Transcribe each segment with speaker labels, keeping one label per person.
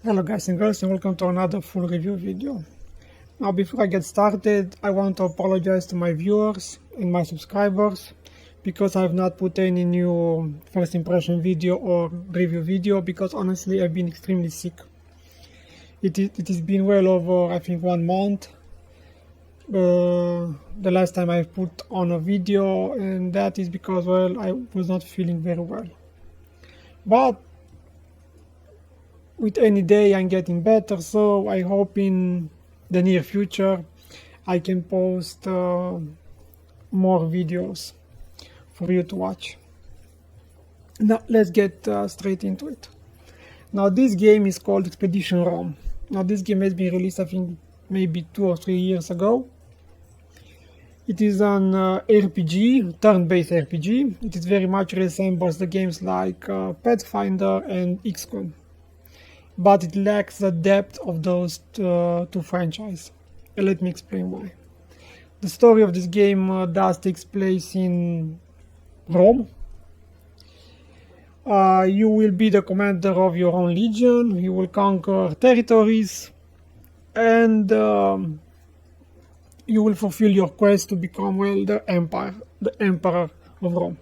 Speaker 1: Hello guys and girls, and welcome to another full review video. Now before I get started, I want to apologize to my viewers and my subscribers because I have not put any new first impression video or review video because honestly I've been extremely sick. It has been well over I think 1 month the last time I put on a video, and that is because well I was not feeling very well. But with any day I'm getting better, so I hope in the near future I can post more videos for you to watch. Now let's get straight into it. Now this game is called Expedition Rome. Now this game has been released I think maybe 2 or 3 years ago. It is an RPG, turn-based RPG. It is very much resembles the games like Pathfinder and XCOM, but it lacks the depth of those two franchises. Let me explain why. The story of this game does take place in Rome. You will be the commander of your own legion. You will conquer territories, and you will fulfill your quest to become well the emperor of Rome.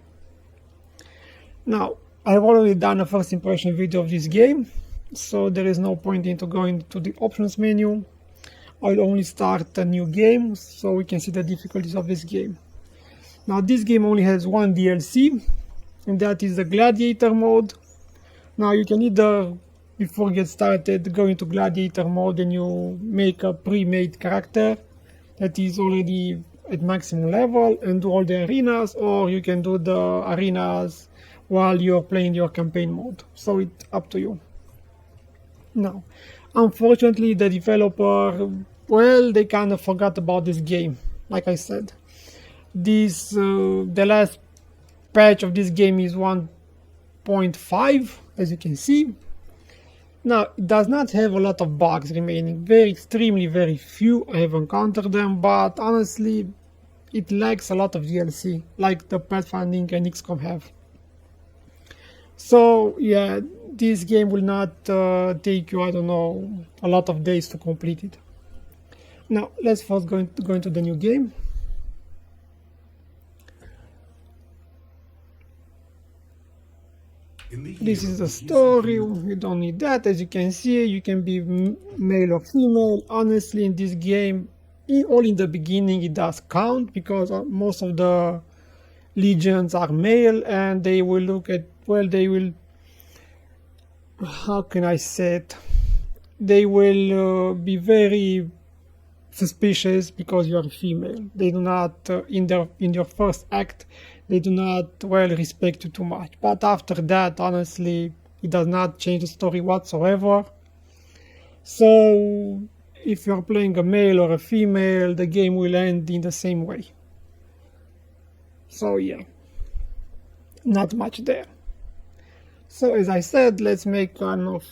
Speaker 1: Now, I've already done a first impression video of this game, so there is no point into going to the options menu. I'll only start a new game so we can see the difficulties of this game. Now this game only has one DLC, and that is the gladiator mode. Now you can either, before you get started, go into gladiator mode and you make a pre-made character that is already at maximum level and do all the arenas, or you can do the arenas while you're playing your campaign mode. So it's up to you. Now, unfortunately, the developer, well, they kind of forgot about this game. Like I said, the last patch of this game is 1.5, as you can see. Now, it does not have a lot of bugs remaining. Extremely very few. I have encountered them, but honestly, it lacks a lot of DLC, like the Pathfinding and XCOM have. So yeah, this game will not take you, I don't know, a lot of days to complete it. Now let's first go into the new game. This is the story. You don't need that. As you can see, you can be male or female. Honestly, in this game, all in the beginning it does count because most of the legions are male, and they will look at, well, they will, how can I say it, they will be very suspicious because you are female. They do not in your first act they do not, well, respect you too much, but after that honestly it does not change the story whatsoever. So if you're playing a male or a female, the game will end in the same way. So yeah, not much there. So as I said, let's make one of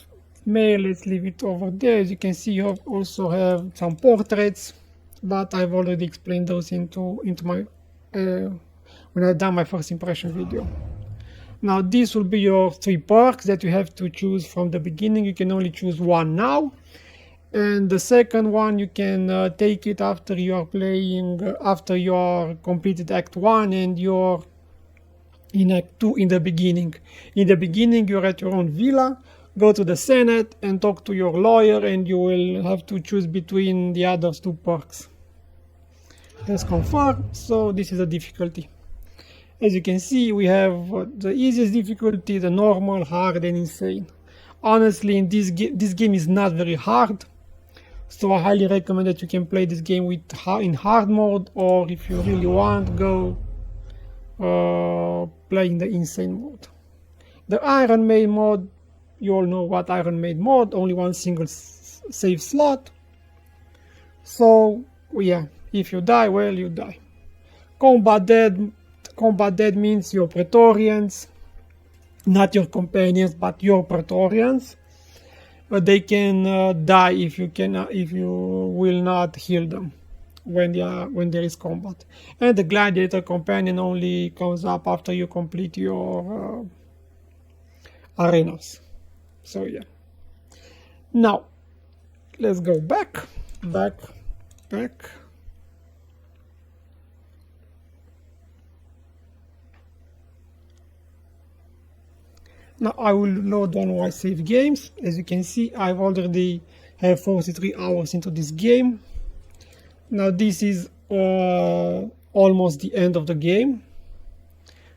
Speaker 1: male. Let's leave it over there. As you can see, you also have some portraits, but I've already explained those into my when I've done my first impression video. Now this will be your 3 perks that you have to choose from the beginning. You can only choose one now, and the second one you can take it after you are playing, after you are completed Act 1 and you're in Act 2 in the beginning. In the beginning you're at your own villa. Go to the Senate and talk to your lawyer, and you will have to choose between the other 2 perks. Let's confirm. So this is the difficulty. As you can see, we have the easiest difficulty, the normal, hard, and insane. Honestly, in this game is not very hard, so I highly recommend that you can play this game in hard mode, or if you really want, go play in the insane mode. The Iron Maiden mode, you all know what Iron Maiden mode, only one single save slot. So yeah, if you die, well, you die. Combat dead means your Praetorians, not your companions, but your Praetorians. They can die if you will not heal them when there is combat. And the gladiator companion only comes up after you complete your arenas. So yeah. Now, let's go back. Now I will load one of my save games. As you can see, I've already have 43 hours into this game. Now this is almost the end of the game.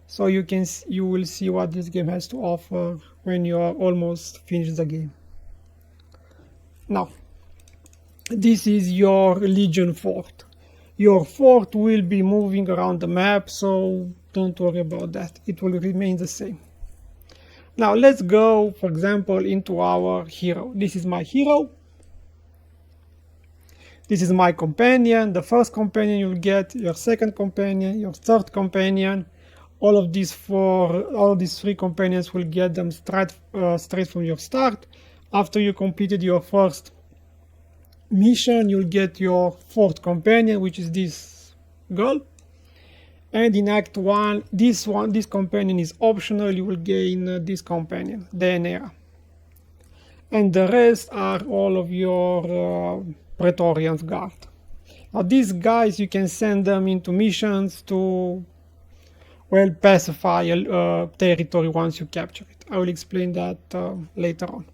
Speaker 1: So you will see what this game has to offer when you are almost finished the game. Now, this is your Legion fort. Your fort will be moving around the map, so don't worry about that. It will remain the same. Now let's go, for example, into our hero. This is my hero. This is my companion. The first companion you'll get, your second companion, your third companion. All of these three companions will get them straight from your start. After you completed your first mission, you'll get your fourth companion, which is this girl. And in Act 1, this companion is optional. You will gain this companion, Daenerys. And the rest are all of your Praetorians Guard. Now these guys, you can send them into missions to, well, pacify a territory once you capture it. I will explain that later on.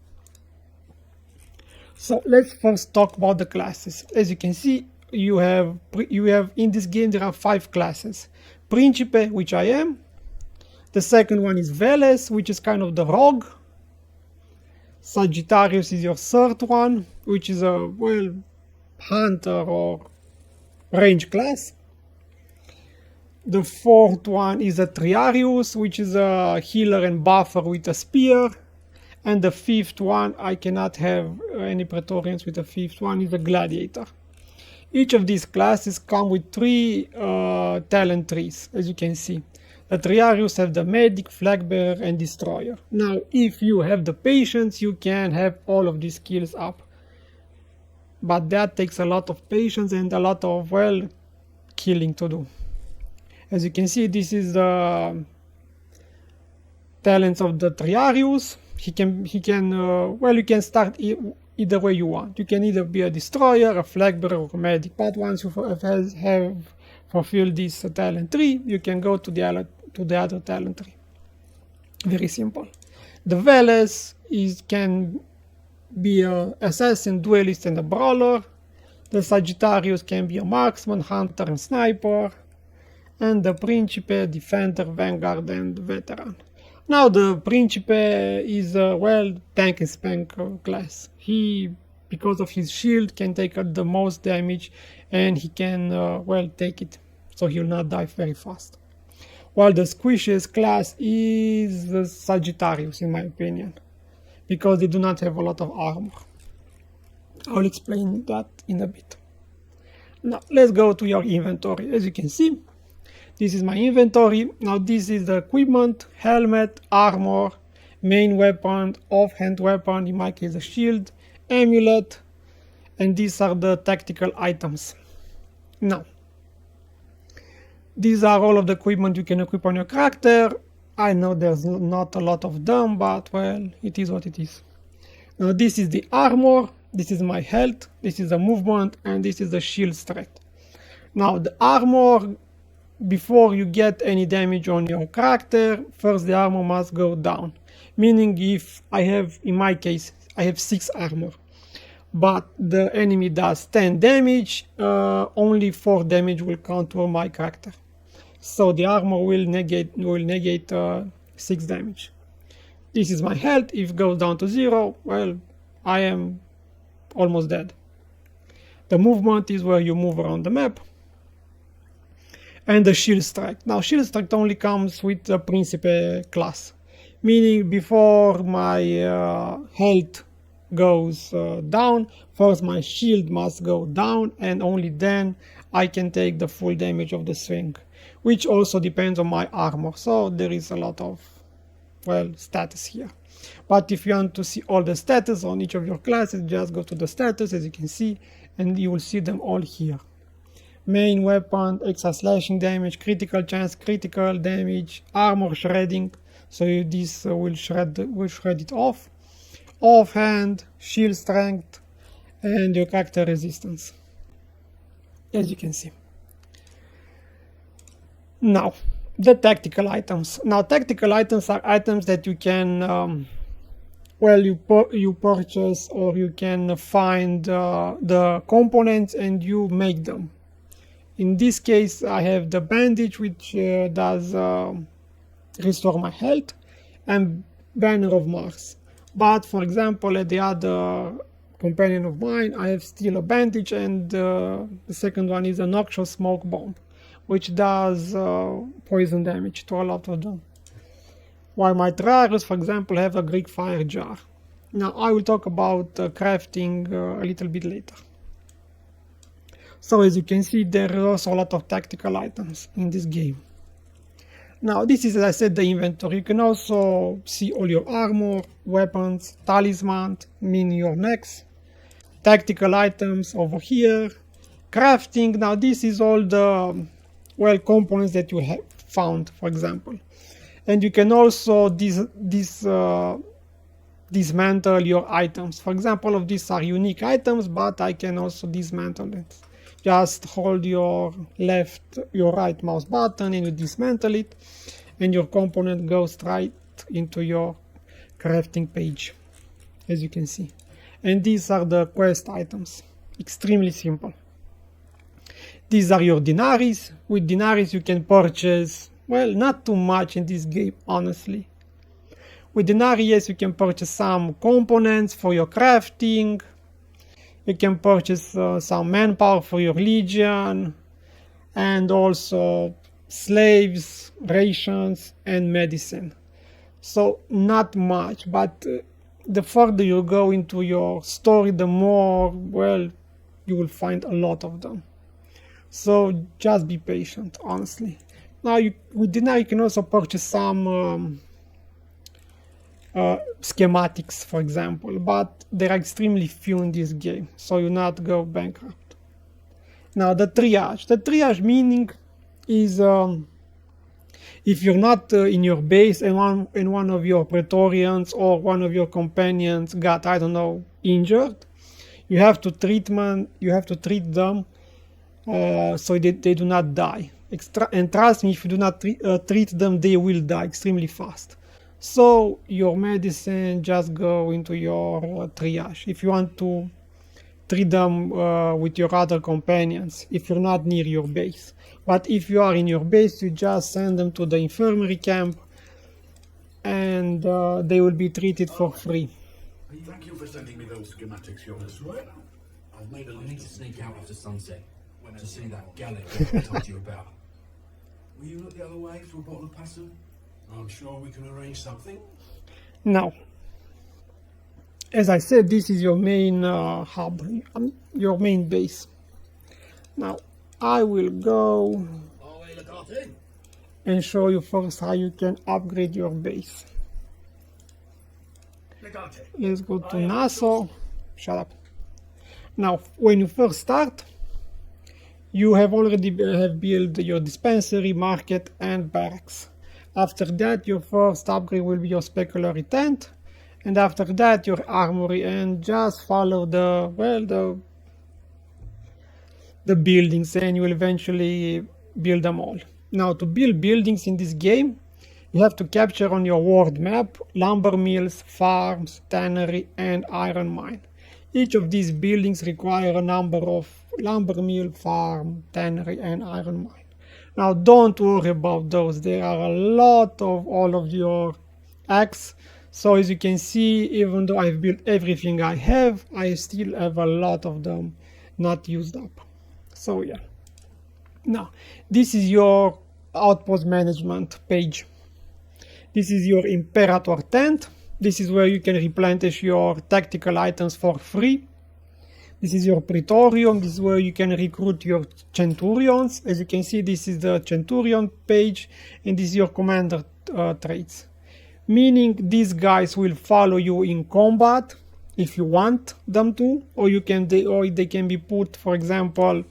Speaker 1: So let's first talk about the classes. As you can see, you have in this game there are 5 classes. Principe, which I am. The second one is Veles, which is kind of the rogue. Sagittarius is your third one, which is a, well, hunter or range class. The fourth one is a Triarius, which is a healer and buffer with a spear. And the fifth one, I cannot have any Praetorians with the fifth one, is a gladiator. Each of these classes come with 3 talent trees, as you can see. The Triarius have the medic, flag bearer, and destroyer. Now, if you have the patience, you can have all of these skills up. But that takes a lot of patience and a lot of, well, killing to do. As you can see, this is the talents of the Triarius. He can well, you can start either way you want. You can either be a destroyer, a flag bearer, or a medic. But once you have fulfilled this talent tree, you can go to the other talent tree. Very simple. The Veles can be an assassin, duelist, and a brawler. The Sagittarius can be a marksman, hunter, and sniper. And the Principe, defender, vanguard, and veteran. Now the Principe is a, well, tank and spank class. He, because of his shield, can take the most damage, and he can, well, take it, so he will not die very fast. While the squishiest class is the Sagittarius, in my opinion, because they do not have a lot of armor. I'll explain that in a bit. Now let's go to your inventory. As you can see, this is my inventory. Now this is the equipment, helmet, armor, main weapon, offhand weapon, in my case a shield, amulet, and these are the tactical items. Now, these are all of the equipment you can equip on your character. I know there's not a lot of them, but, well, it is what it is. Now this is the armor, this is my health, this is the movement, and this is the shield strength. Now the armor, before you get any damage on your character, first the armor must go down. Meaning, if I have, in my case, I have 6 armor, but the enemy does 10 damage, only 4 damage will count for my character. So the armor will negate 6 damage. This is my health. If it goes down to 0, well, I am almost dead. The movement is where you move around the map. And the shield strike. Now shield strike only comes with the Principe class, meaning before my health goes down, first my shield must go down, and only then I can take the full damage of the swing, which also depends on my armor. So there is a lot of, well, status here. But if you want to see all the status on each of your classes, just go to the status, as you can see, and you will see them all here. Main weapon, extra slashing damage, critical chance, critical damage, armor shredding, so this will shred it off. offhand, shield strength, and your character resistance, as you can see. Now, the tactical items. Now, tactical items are items that you can, you purchase, or you can find the components and you make them. In this case, I have the bandage, which does restore my health, and Banner of Mars. But for example, at the other companion of mine, I have still a bandage, and the second one is a noxious smoke bomb, which does poison damage to a lot of them. While my trials, for example, have a Greek fire jar. Now I will talk about crafting a little bit later. So as you can see, there are also a lot of tactical items in this game. Now this is, as I said, the inventory. You can also see all your armor, weapons, talisman, mean your necks, tactical items over here, crafting. Now this is all the components that you have found, for example. And you can also dismantle your items. For example, of these are unique items, but I can also dismantle it. Just hold your right mouse button and you dismantle it, and your component goes right into your crafting page, as you can see. And these are the quest items. Extremely simple. These are your denaries. With denaries you can purchase, well, not too much in this game, honestly. With denarii, yes, you can purchase some components for your crafting. You can purchase some manpower for your legion, and also slaves, rations, and medicine. So not much, but the further you go into your story, the more, you will find a lot of them. So just be patient, honestly. Now, with denarii, you can also purchase some schematics, for example, but there are extremely few in this game, so you not go bankrupt. Now the triage meaning is if you're not in your base and one of your praetorians or one of your companions got, I don't know, injured, you have to treat them so they do not die. And trust me, if you do not treat them, they will die extremely fast. So your medicine just go into your triage if you want to treat them with your other companions, if you're not near your base. But if you are in your base, you just send them to the infirmary camp, and they will be treated for free.
Speaker 2: Thank you for sending me those schematics, Jonas. Right? I've made a list.
Speaker 3: I need to sneak out after sunset to see that galley I told you about.
Speaker 2: Will you look the other way for a bottle of pasta? I'm sure we can arrange something.
Speaker 1: Now, as I said, this is your main hub, your main base. Now, I will go and show you first how you can upgrade your base. Let's go to Nassau. Shut up. Now, when you first start, you have already built your dispensary, market, and barracks. After that, your first upgrade will be your speculary tent, and after that your armory, and just follow the buildings, and you will eventually build them all. Now, to build buildings in this game, you have to capture on your world map lumber mills, farms, tannery, and iron mine. Each of these buildings require a number of lumber mill, farm, tannery, and iron mine. Now, don't worry about those. There are a lot of all of your acts. So as you can see, even though I've built everything I have, I still have a lot of them not used up. So yeah. Now, this is your outpost management page. This is your Imperator tent. This is where you can replenish your tactical items for free. This is your Praetorium. This is where you can recruit your Centurions. As you can see, this is the Centurion page, and this is your commander traits. Meaning these guys will follow you in combat if you want them to, or they can be put, for example,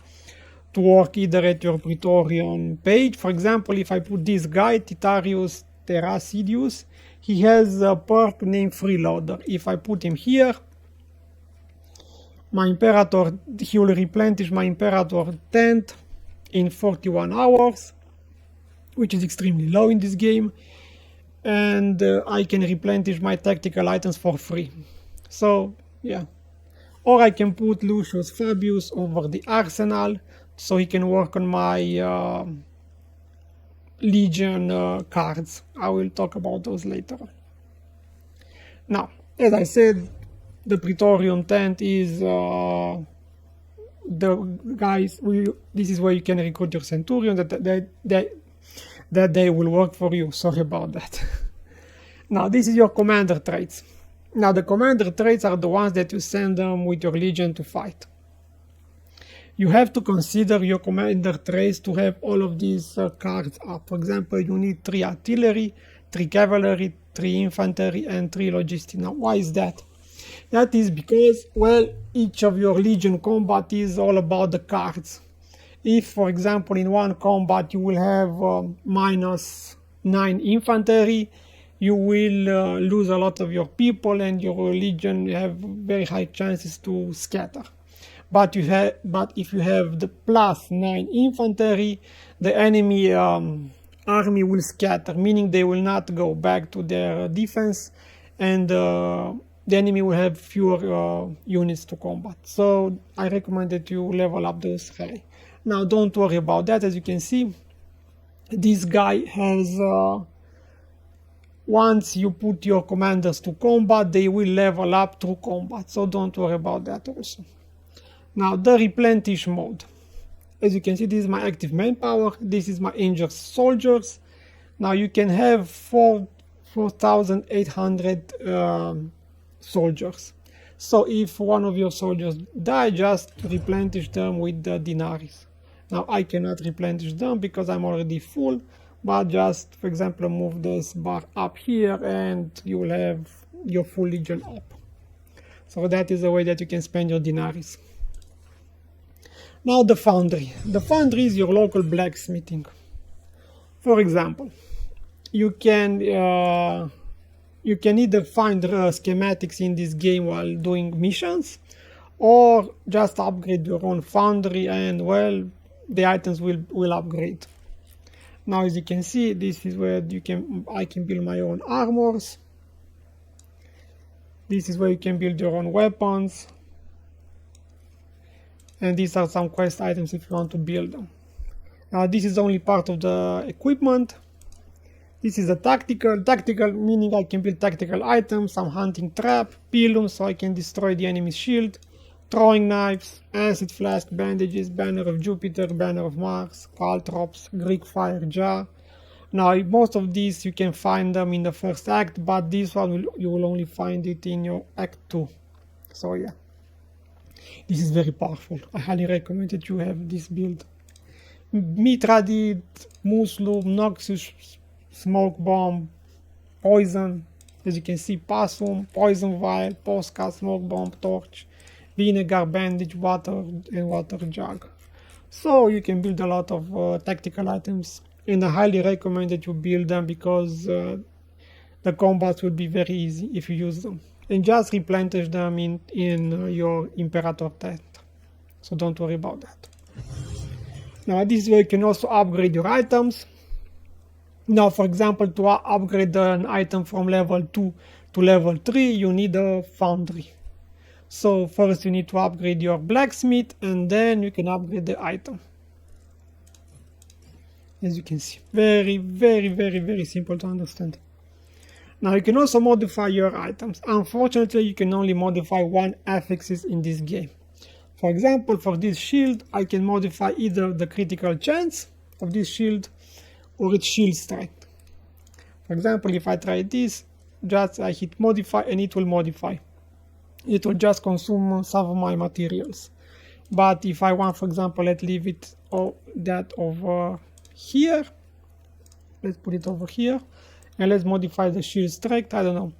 Speaker 1: to work either at your Praetorian page. For example, if I put this guy, Titarius Terracidius, he has a perk named Freeloader. If I put him here, my Imperator, he will replenish my Imperator tent in 41 hours, which is extremely low in this game, and I can replenish my tactical items for free. So yeah, or I can put Lucius Fabius over the arsenal so he can work on my Legion cards. I will talk about those later. Now, as I said, the Praetorian tent is the guys. This is where you can recruit your Centurion. That they will work for you. Sorry about that. Now, this is your commander traits. Now, the commander traits are the ones that you send them with your Legion to fight. You have to consider your commander traits to have all of these cards up. For example, you need 3 artillery, 3 cavalry, 3 infantry, and 3 logistics. Now, why is that? That is because, well, each of your Legion combat is all about the cards. If, for example, in one combat you will have -9 infantry, you will lose a lot of your people and your Legion have very high chances to scatter. But if you have the +9 infantry, the enemy army will scatter, meaning they will not go back to their defense, and the enemy will have fewer units to combat. So I recommend that you level up those high. Now don't worry about that. As you can see, this guy has once you put your commanders to combat, they will level up through combat. So don't worry about that also. Now the replenish mode. As you can see, this is my active manpower. This is my injured soldiers. Now you can have 4,800 soldiers. So if one of your soldiers die, just replenish them with the dinaris. Now I cannot replenish them because I'm already full, but just, for example, move this bar up here and you will have your full Legion up. So that is the way that you can spend your dinaris. Now the foundry. The foundry is your local blacksmithing. For example, you can either find schematics in this game while doing missions, or just upgrade your own foundry and, well, the items will upgrade. Now, as you can see, this is where I can build my own armors. This is where you can build your own weapons. And these are some quest items if you want to build them. Now, this is only part of the equipment. This is a tactical meaning I can build tactical items, some hunting trap, pilum so I can destroy the enemy's shield, throwing knives, acid flask, bandages, banner of Jupiter, banner of Mars, caltrops, Greek fire jar. Now most of these you can find them in the first act, but this one you will only find it in your act 2. So yeah, this is very powerful. I highly recommend that you have this build. Mithradid, Muslim, Noxus, Smoke Bomb, Poison, as you can see, Possum, Poison Vial, Postcard, Smoke Bomb, Torch, Vinegar, Bandage, Water, and Water Jug. So you can build a lot of tactical items, and I highly recommend that you build them because the combats will be very easy if you use them. And just replenish them in your Imperator tent. So don't worry about that. Now this is where you can also upgrade your items. Now, for example, to upgrade an item from level 2 to level 3, you need a foundry. So first you need to upgrade your blacksmith, and then you can upgrade the item. As you can see, very simple to understand. Now you can also modify your items. Unfortunately, you can only modify one affixes in this game. For example, for this shield, I can modify either the critical chance of this shield or its shield strength. For example, if I try this, just I hit modify and it will modify. It will just consume some of my materials. But if I want, for example, let's leave it that over here. Let's put it over here. And let's modify the shield strength, I don't know,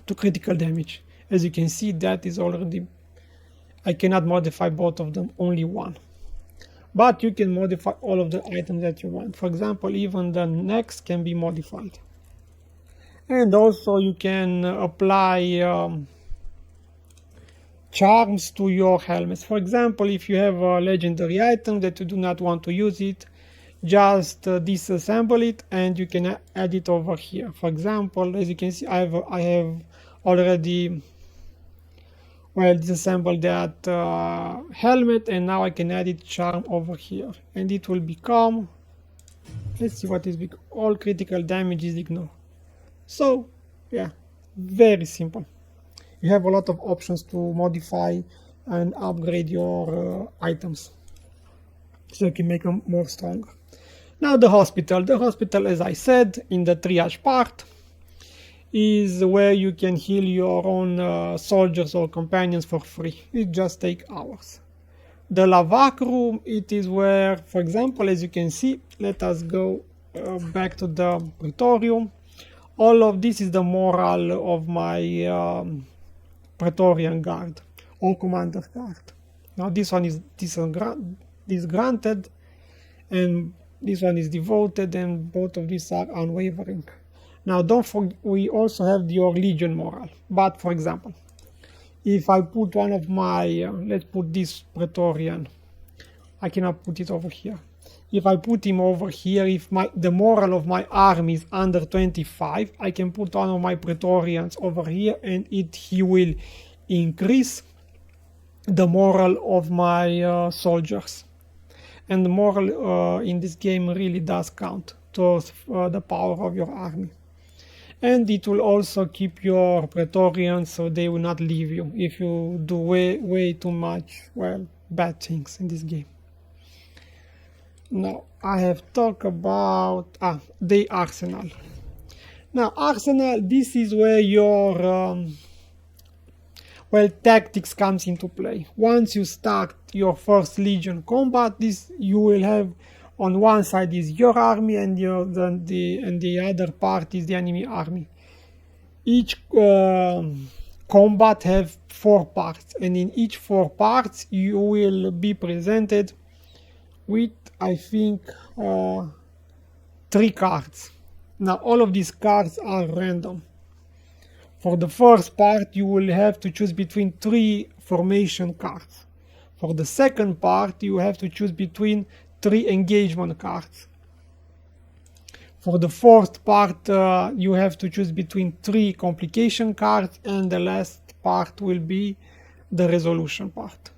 Speaker 1: to critical damage. As you can see, that is already, I cannot modify both of them, only one. But you can modify all of the items that you want. For example, even the necks can be modified. And also you can apply charms to your helmets. For example, if you have a legendary item that you do not want to use it, just disassemble it and you can add it over here. For example, as you can see, I have already disassembled that helmet, and now I can add it charm over here, and it will become, let's see what is big, all critical damage is ignored. So yeah, very simple. You have a lot of options to modify and upgrade your items, so you can make them more stronger. Now the hospital, as I said, in the triage part, is where you can heal your own soldiers or companions for free. It just takes hours. The Lavac room, it is where, for example, as you can see, let us go back to the Praetorium. All of this is the morale of my Praetorian guard or commander's guard. Now this one is disgranted, and this one is devoted, and both of these are unwavering. Now don't forget, we also have your legion morale. But for example, if I put one of my, let's put this Praetorian, I cannot put it over here. If I put him over here, if the morale of my army is under 25, I can put one of my Praetorians over here, and he will increase the morale of my soldiers. And the morale in this game really does count towards the power of your army. And it will also keep your Praetorians so they will not leave you if you do way too much, bad things in this game. Now I have talked about the arsenal. Now arsenal, this is where your tactics comes into play. Once you start your first legion combat, this you will have on one side is your army, and the other part is the enemy army. Each combat have 4 parts, and in each 4 parts you will be presented with, I think, 3 cards. Now all of these cards are random. For the first part you will have to choose between 3 formation cards. For the second part you have to choose between 3 engagement cards. For the fourth part you have to choose between 3 complication cards, and the last part will be the resolution part.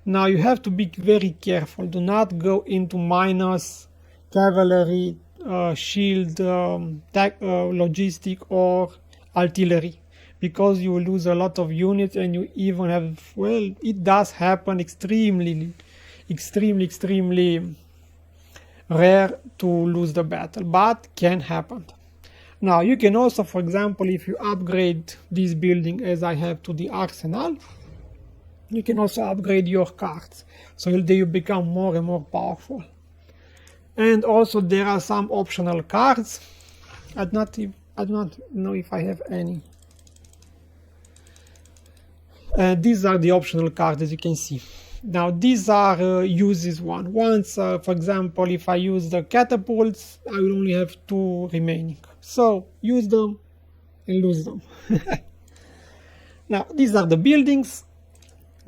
Speaker 1: Now you have to be very careful. Do not go into minus, cavalry, shield, logistic or artillery, because you will lose a lot of units, and you even have, it does happen extremely rare to lose the battle, but can happen. Now you can also, for example, if you upgrade this building as I have to the arsenal, you can also upgrade your cards, so they become more and more powerful. And also there are some optional cards. I do not know if I have any. These are the optional cards, as you can see. Now these are uses one. Once, for example, if I use the catapults, I will only have 2 remaining. So use them and lose them. Now these are the buildings.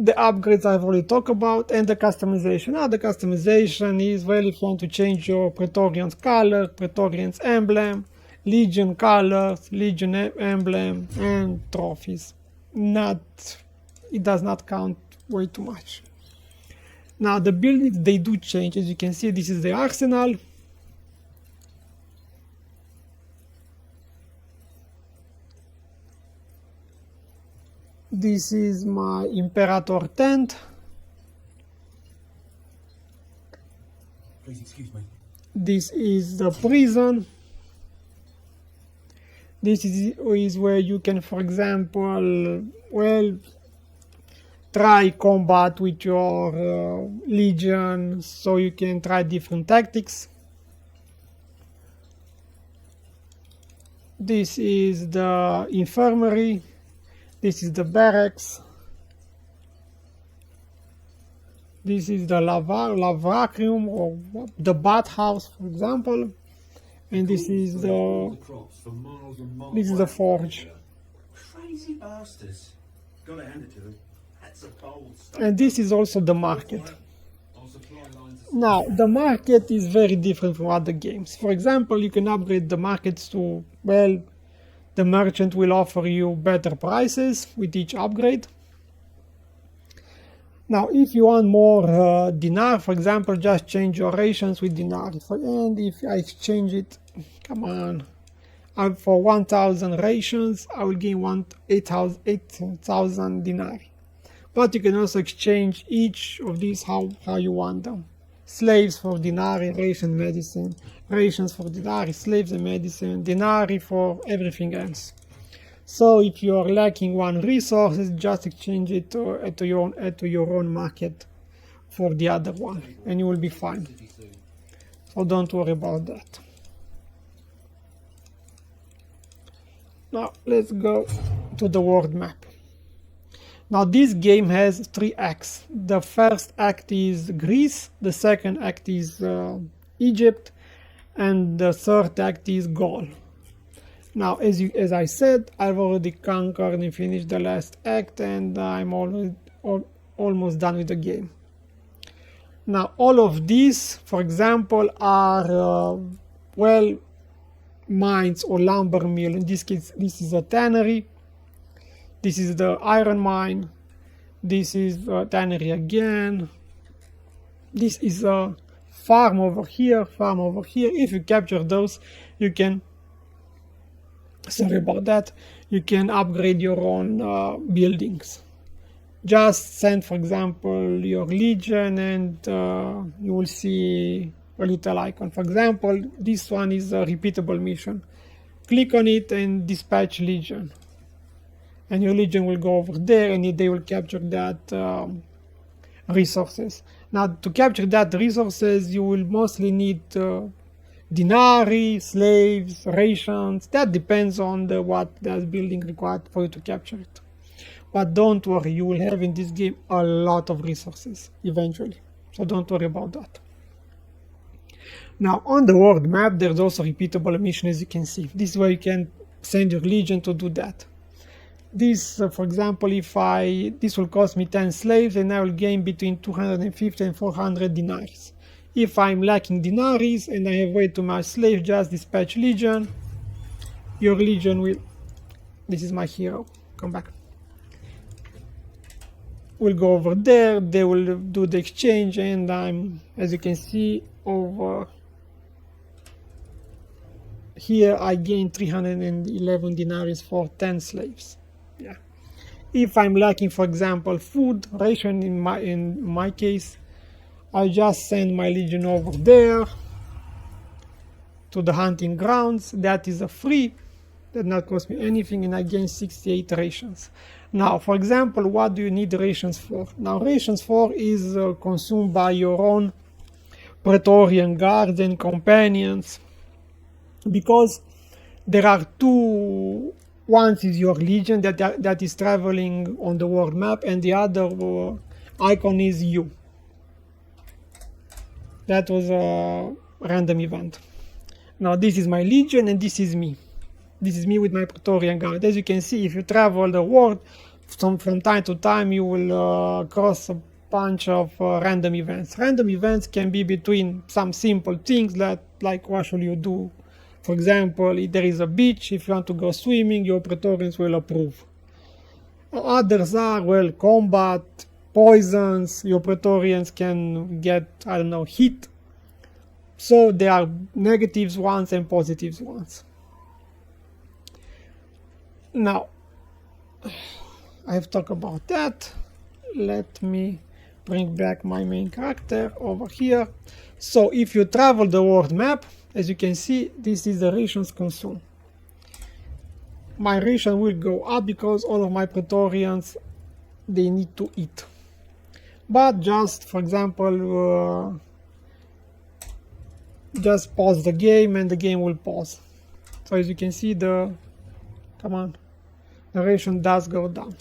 Speaker 1: The upgrades I've already talked about, and the customization. Now the customization is, if you want to change your Praetorian's color, Praetorian's emblem, Legion colors, Legion emblem, and trophies. It does not count way too much. Now the buildings, they do change. As you can see, this is the arsenal. This is my Imperator tent.
Speaker 2: Please excuse me.
Speaker 1: This is the prison. This is where you can, for example, try combat with your legion, so you can try different tactics. This is the infirmary. This is the barracks. This is the lavacrum, or the bathhouse, for example. and this is the forge.
Speaker 3: Crazy bastards. Gotta hand it to them. That's a bold stuff.
Speaker 1: And this is also the market. Now, the market is very different from other games. For example, you can upgrade the markets to, well, the merchant will offer you better prices with each upgrade. Now, if you want more dinar, for example, just change your rations with dinar. And if I exchange it, come on, for 1,000 rations, I will gain 8,000 dinar. But you can also exchange each of these how you want them. Slaves for dinari, ration medicine, rations for dinari, slaves and medicine, dinari for everything else. So if you are lacking one resource, just exchange it to your own market for the other one, and you will be fine. So don't worry about that. Now let's go to the world map. Now this game has 3 acts. The first act is Greece, the second act is Egypt, and the third act is Gaul. Now, as I said, I've already conquered and finished the last act, and I'm almost done with the game. Now, all of these, for example, are mines or lumber mill. In this case, this is a tannery. This is the iron mine. This is a tannery again. This is a farm over here, farm over here. If you capture those, you can, sorry about that, you can upgrade your own buildings. Just send, for example, your legion, and you will see a little icon. For example, this one is a repeatable mission. Click on it and dispatch legion, and your legion will go over there and they will capture that resources. Now, to capture that resources, you will mostly need dinari, slaves, rations. That depends on what that building required for you to capture it. But don't worry, you will have in this game a lot of resources eventually, so don't worry about that. Now, on the world map, there's also repeatable mission, as you can see. This is where you can send your legion to do that. This, for example, this will cost me 10 slaves, and I will gain between 250 and 400 dinars. If I'm lacking dinaris and I have way too much slaves, just dispatch legion. Your legion will, this is my hero, come back, will go over there, they will do the exchange, and I'm, as you can see, over here I gain 311 dinaris for 10 slaves. Yeah. If I'm lacking, for example, food ration, in my case, I just send my legion over there to the hunting grounds. That is a free, that not cost me anything, and I gain 68 rations. Now, for example, what do you need rations for? Now, rations for is consumed by your own Praetorian guards and companions, because there are two. One is your legion that is traveling on the world map, and the other icon is you. That was a random event. Now this is my legion, and this is me. This is me with my Praetorian guard. As you can see, if you travel the world, from time to time you will cross a bunch of random events. Random events can be between some simple things like what should you do. For example, if there is a beach, if you want to go swimming, your Praetorians will approve. Others are, well, combat, poisons, your Praetorians can get, I don't know, hit. So there are negatives ones and positives ones. Now, I have talked about that. Let me bring back my main character over here. So if you travel the world map, as you can see, this is the rations consumed. My ration will go up because all of my Praetorians, they need to eat. But just, for example, just pause the game and the game will pause. So as you can see, the ration does go down.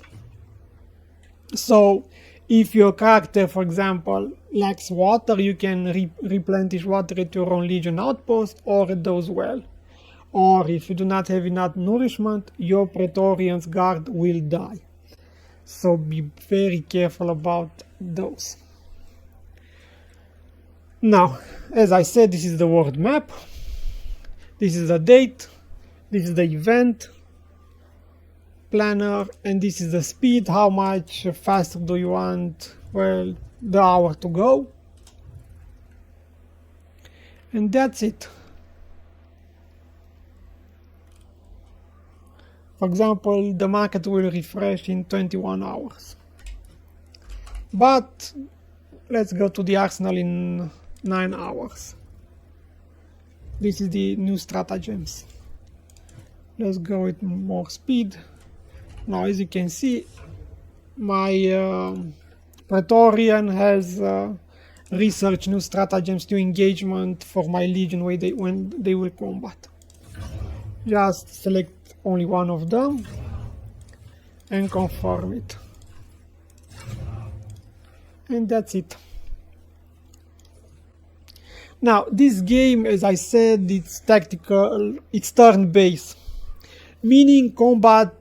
Speaker 1: So If your character, for example, lacks water, you can replenish water at your own Legion outpost or at those well. Or if you do not have enough nourishment, your Praetorian's guard will die. So be very careful about those. Now, as I said, this is the world map. This is the date. This is the event planner, and this is the speed. How much faster do you want, well, the hour to go? And that's it. For example, the market will refresh in 21 hours. But let's go to the arsenal in 9 hours. This is the new stratagems. Let's go with more speed. Now, as you can see, my Praetorian has researched new stratagems, new engagement for my Legion when they will combat. Just select only one of them and confirm it. And that's it. Now, this game, as I said, it's tactical, it's turn-based, meaning combat,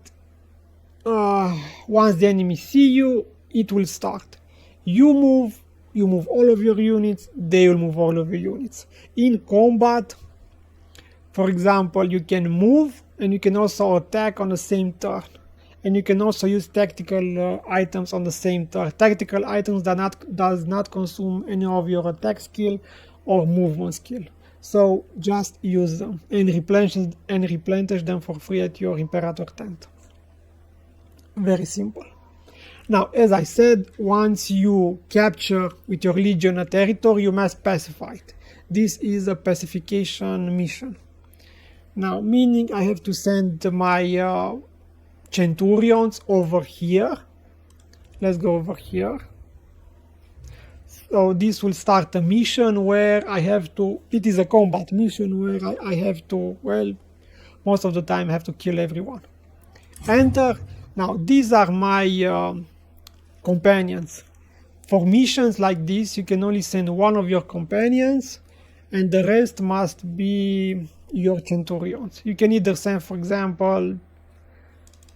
Speaker 1: once the enemy see you, it will start. You move all of your units, they will move all of your units. In combat, for example, you can move and you can also attack on the same turn. And you can also use tactical items on the same turn. Tactical items does not consume any of your attack skill or movement skill. So just use them and replenish them for free at your Imperator tent. Very simple. Now, as I said, once you capture with your Legion a territory, you must pacify it. This is a pacification mission. Now, meaning I have to send my Centurions over here. Let's go over here. So this will start a mission where I have to, it is a combat mission where I have to, well, most of the time I have to kill everyone. Enter. Now, these are my companions. For missions like this, you can only send one of your companions and the rest must be your Centurions. You can either send, for example,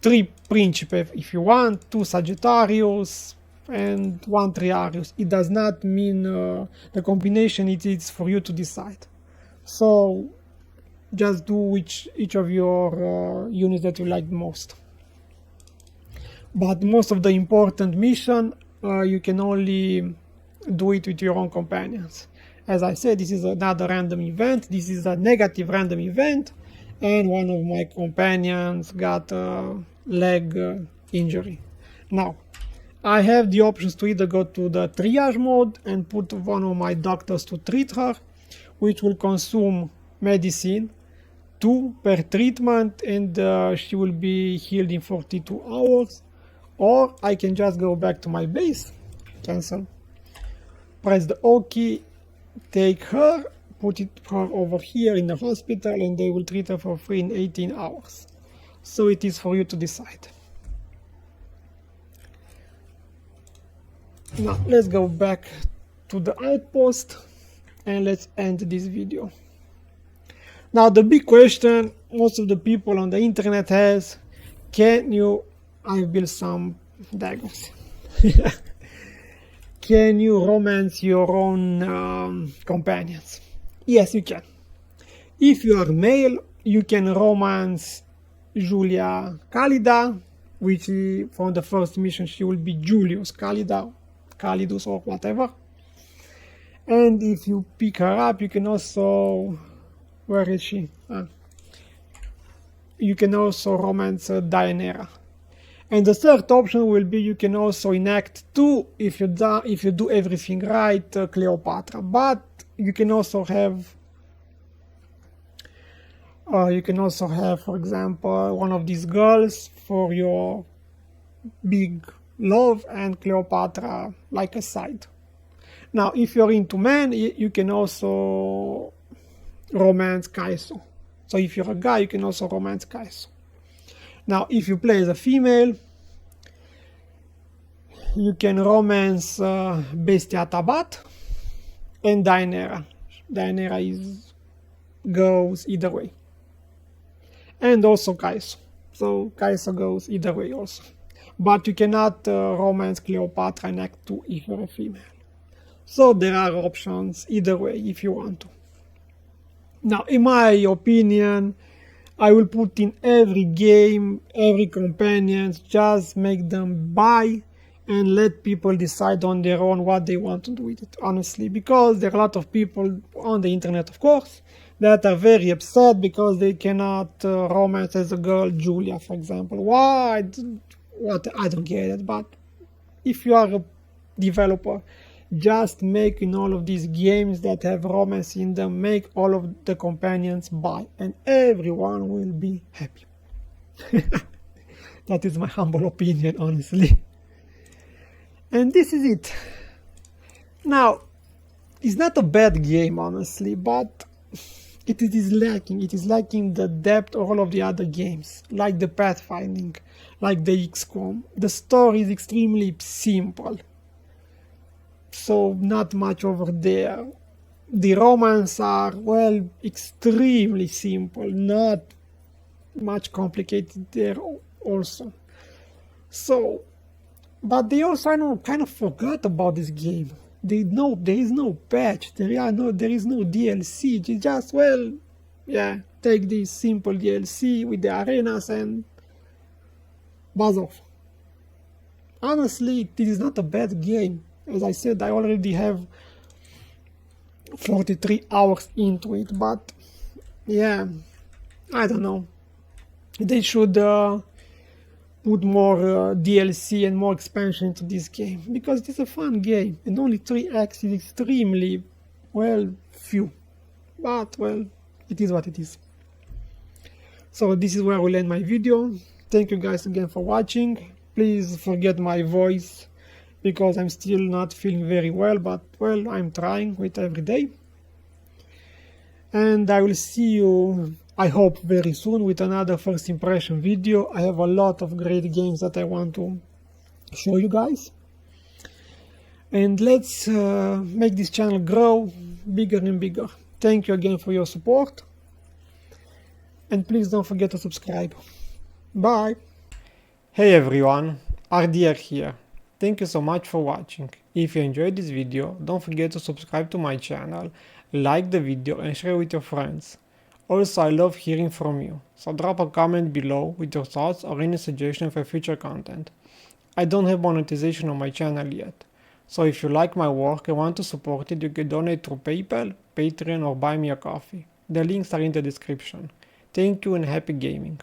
Speaker 1: 3 Principe if you want, 2 Sagittarius, and 1 Triarius. It does not mean the combination, it's for you to decide. So just do each of your units that you like the most. But most of the important mission, you can only do it with your own companions. As I said, this is another random event. This is a negative random event, and one of my companions got a leg injury. Now, I have the options to either go to the triage mode and put one of my doctors to treat her, which will consume medicine, 2 per treatment, and she will be healed in 42 hours. Or I can just go back to my base, cancel, press the O key, take her, put her over here in the hospital, and they will treat her for free in 18 hours. So it is for you to decide. Now let's go back to the outpost and let's end this video. Now the big question most of the people on the internet has, I've built some daggers. Can you romance your own companions? Yes, you can. If you are male, you can romance Julia Calida, which from the first mission she will be Julius Calidus or whatever. And if you pick her up, you can also, where is she? You can also romance Deianira. And the third option will be you can also in Act 2, if you do everything right, Cleopatra. But you can also have, for example, one of these girls for your big love and Cleopatra like a side. Now, if you're into men, you can also romance Caeso. So if you're a guy, you can also romance Caeso. Now, if you play as a female, you can romance Bestia Tabat and Dainera. Dainera goes either way. And also Kaiso. So Kaiso goes either way also. But you cannot romance Cleopatra in Act 2 if you're a female. So there are options either way if you want to. Now, in my opinion, I will put in every game, every companion, just make them buy and let people decide on their own what they want to do with it, honestly. Because there are a lot of people on the internet, of course, that are very upset because they cannot romance as a girl Julia, for example. Why? What? I don't get it. But if you are a developer, just make in all of these games that have romance in them, make all of the companions buy, and everyone will be happy. That is my humble opinion, honestly. And this is it. Now, it's not a bad game, honestly, but it is lacking. It is lacking the depth of all of the other games, like the pathfinding, like the XCOM. The story is extremely simple, so not much over there. The romance are, well, extremely simple, not much complicated there also. So, but they also, I know, kind of forgot about this game. They know there is no patch, there is no DLC. You just, well, yeah, take this simple DLC with the arenas and buzz off. Honestly, this is not a bad game. As I said, I already have 43 hours into it, but yeah, I don't know. They should put more DLC and more expansion into this game, because it's a fun game, and only 3 acts is extremely, well, few. But, well, it is what it is. So this is where I will end my video. Thank you guys again for watching. Please forget my voice, because I'm still not feeling very well, but, well, I'm trying with every day. And I will see you, I hope, very soon with another first impression video. I have a lot of great games that I want to show you guys. And let's make this channel grow bigger and bigger. Thank you again for your support. And please don't forget to subscribe. Bye! Hey everyone, RDR here. Thank you so much for watching. If you enjoyed this video, don't forget to subscribe to my channel, like the video and share with your friends. Also, I love hearing from you, so drop a comment below with your thoughts or any suggestion for future content. I don't have monetization on my channel yet, so if you like my work and want to support it, you can donate through PayPal, Patreon or buy me a coffee. The links are in the description. Thank you and happy gaming.